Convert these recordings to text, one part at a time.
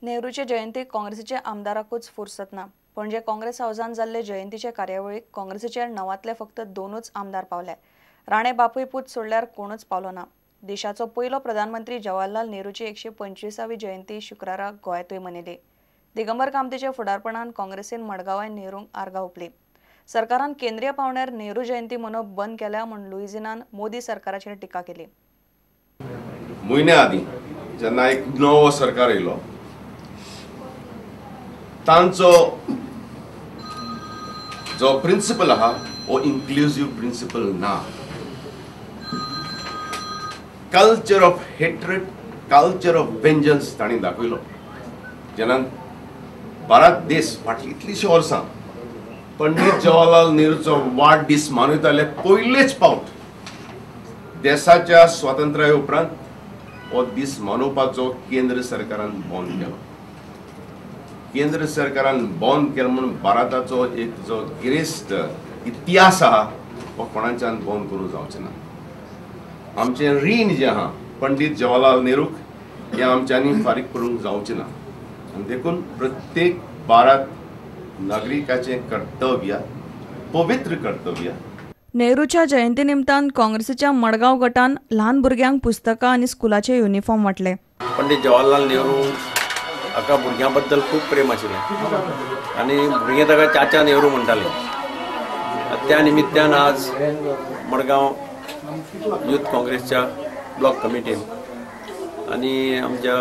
नेहरूचे जयंतीक काँग्रेसीचे आमदाराकूच फुरसत ना। पणजे काँग्रेस हाऊसान जाल्ले जयंतीचे कार्यावळीक काँग्रेसीचे नवातले फक्त दोनूच आमदार पावले। राणे बापूय पूत सोडल्यार कोणूच पावलो ना। देशाचो पयलो प्रधानमंत्री जवाहरलाल नेहरूची 125वी जयंती शुक्रारा गोंयांतूय मनयली। दिगंबर कामतीच्या फुडारपणान काँग्रेसीन मडगांवां नेहरूंक आर्गां ओंपली। सरकारान केंद्रीय पावण्यार नेहरू जयंती मनोवप बंद केल्या म्हूण लुईझियानान मोदी सरकाराचेर टिका केली। म्हयन्या आदीं जेन्ना एक नवो सरकार येयलो तांचो जो प्रिंसिपल आहा हो इन्क्लुसिव्ह प्रिंसिपल ना। Culture of hatred, culture of vengeance तांणी दाखयलो। जेन्ना भारत देश फाटली इतलींशीं वर्सां पंडित जवाहरलाल नेहरूचो वाडदीस मनयताले पयलेच फावट देशाच्या स्वातंत्र्या उपरांत हो दीस मनोवपाचो केंद्र सरकारान बंद केलो। केंद्र सरकारान बंद केलो म्हणून भारताचो एक जो गिरेस्त इतिहास आहा हो कोणाच्यान बंद करूं जावचें ना। आमचें रीण जें आहा पंडित जवाहरलाल नेहरूक हें आमच्यांनी फारीक करूंक जावचें ना। आनी देखून प्रत्येक भारत नागरिकाचें कर्तव्य, पवित्र कर्तव्य। नेहरूच्या जयंती निमतान काँग्रेसीच्या मडगांव गटान ल्हान भुरग्यांक पुस्तकां आनी स्कुलाचे युनिफॉर्म वाटले। पंडित जवाहरलाल नेहरू हाका भुरग्यां बद्दल खूब प्रेम आशिल्लें आनी भुरगे ताका चाचा नेहरू म्हणटाले। त्या निमित्तान आज मडगांव यूथ काँग्रेसच्या ब्लॉक कमिटीन आनी आमच्या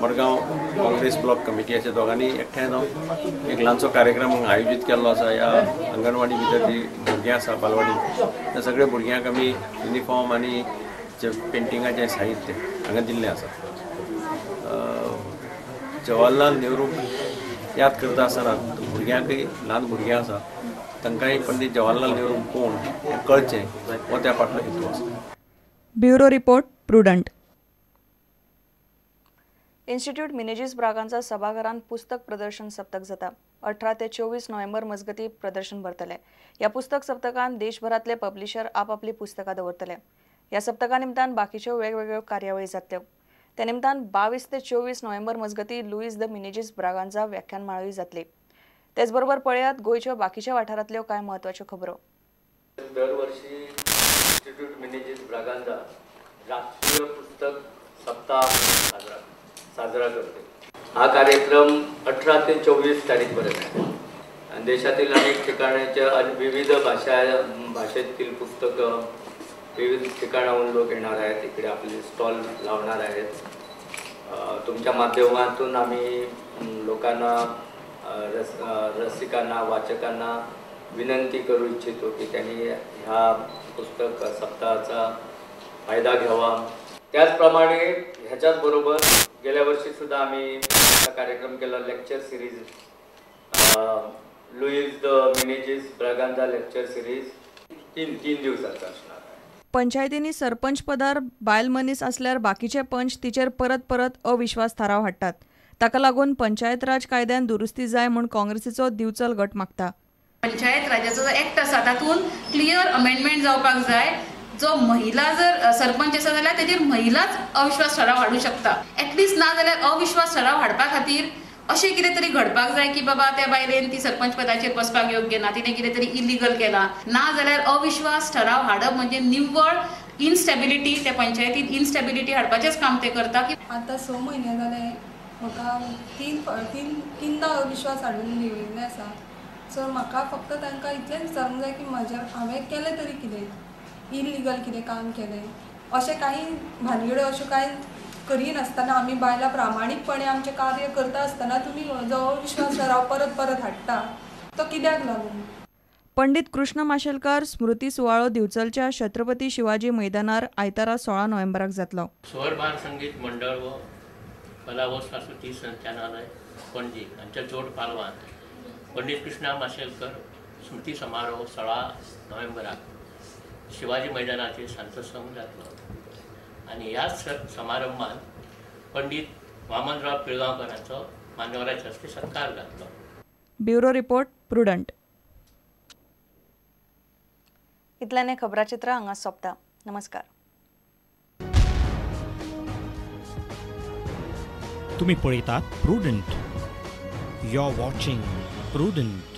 मडगांव काँग्रेस ब्लॉक कमिटी अशा दोगांनी एकठांय जावन एक ल्हानसो कार्यक्रम आयोजीत केल्लो आसा। ह्या अंगणवाडी भितर जी भुरगीं आसा बालवाडी त्या सगळ्या भुरग्यांक आमी युनिफॉर्म आनी जे पेंटिंगाचें साहित्य हांगा दिल्लें आसा। जवाहरलाल नेहरू याद करता आसतना भुरग्यांकय ल्हान भुरगीं आसा तांकांय पंडित जवाहरलाल नेहरू कोण हें कळचें हो त्या फाटलो हेतू आसा। Bureau report Prudent. Institute Menezes Braganza सभाघरांत पुस्तक प्रदर्शन सप्तक जाता। 18 ते 24 नोव्हेंबर मजगती प्रदर्शन भरतले। ह्या पुस्तक सप्तकांत देशभरातले पब्लिशर आपआपली पुस्तकां दवरतले। ह्या सप्तका निमतान बाकीच्यो वेगवेगळ्यो कार्यावळी जातल्यो। त्या निमतान 22 ते 24 नोव्हेंबर मजगती लुईस द मिनेजीस ब्रागांजा व्याख्यानमाळाय जातली। तेच बरोबर पळयात गोंयच्यो बाकीच्या वाठारांतल्यो कांय म्हत्वाच्यो खबरो। दरवर्षी इन्स्टिट्यूट मिनेजीस ब्रागांजा राष्ट्रीय पुस्तक सप्ताह साजरा करते। हा कार्यक्रम 18 ते 24 तारीखपर्यंत आहे आणि देशातील अनेक ठिकाणाच्या विविध भाषेतील पुस्तकं विविध ठिकाणाहून लोक येणार आहेत। इकडे आपले स्टॉल लावणार आहेत। तुमच्या माध्यमातून आम्ही लोकांना रसिकांना वाचकांना विनंती करू इच्छितो की त्यांनी ह्या पुस्तक सप्ताहाचा फायदा घ्यावा। त्याचप्रमाणे ह्याच्याच बरोबर गेल्या वर्षी सुद्धा आम्ही कार्यक्रम केला lecture series Luis de Menezes Braganza lecture series तीन दिवसाचा असणार। पंचायतींनी सरपंच पदार बायल मनीस असल्यार बाकीचे पंच तिचेर परत परत अविश्वास थाराव हाडटात। ताका लागून पंचायत राज कायद्यान दुरुस्ती जाय म्हूण काँग्रेसीचो दिवचल गट मागता। पंचायत राजाचो जो ऍक्ट आसा तातूंत क्लियर अमेंडमेंट जावपाक जाय। जो महिला जर सरपंच आसा जाल्यार तेजेर महिलाच अविश्वास ठराव हाडूं शकता। एटलिस्ट ना जाल्यार अविश्वास ठराव हाडपा खातीर अशें कितें तरी घडपाक जाय की बाबा त्या बायलेन ती सरपंच पदाचेर बसपाक योग्य ना, तिणें कितें तरी इलिगल केला। ना जाल्यार अविश्वास ठराव हाडप म्हणजे निव्वळ इनस्टेबिलिटी, त्या पंचायतीत इनस्टेबिलिटी हाडपाचेंच काम ते करता। की आतां 6 म्हयने जाले म्हाका तीनदा अविश्वास हाडून दिल्ले आसा। सो म्हाका फक्त तांकां इतलेंच विचारूंक जाय की हांवें केलें तरी कितें इलिगल कितें काम केलें। अशें काही भानगड्यो अश्यो कांय करिनासतना आमी बायलां प्रामाणीकपणे आमचें कार्य करता आसतना तुमी जो अविश्वास ठराव परत परत हाडटा तो कित्याक लागून। पंडित कृष्ण माशेलकार स्मृती सुवाळो दिवचलच्या छत्रपती शिवाजी मैदानार आयतारा 16 नोव्हेंबराक जातलो। स्वर बाल संगीत मंडळ व कला व संस्कृती संचालनालय पणजी हांच्या जोड पालवान पंडित कृष्णा माशेलकर स्मृती समारोह 16 नोव्हेंबराक शिवाजी मैदानाचेर सांजचो जातलो आणि ह्याच समारंभात पंडित वामनराव पिळगांवकरांचो मान्यवराच्या हस्ते सत्कार जातलो। Bureau report Prudent. इतल्याने खबराचित्र हांगा सोंपता। नमस्कार। तुम्ही पळयतात Prudent. You are watching prudent.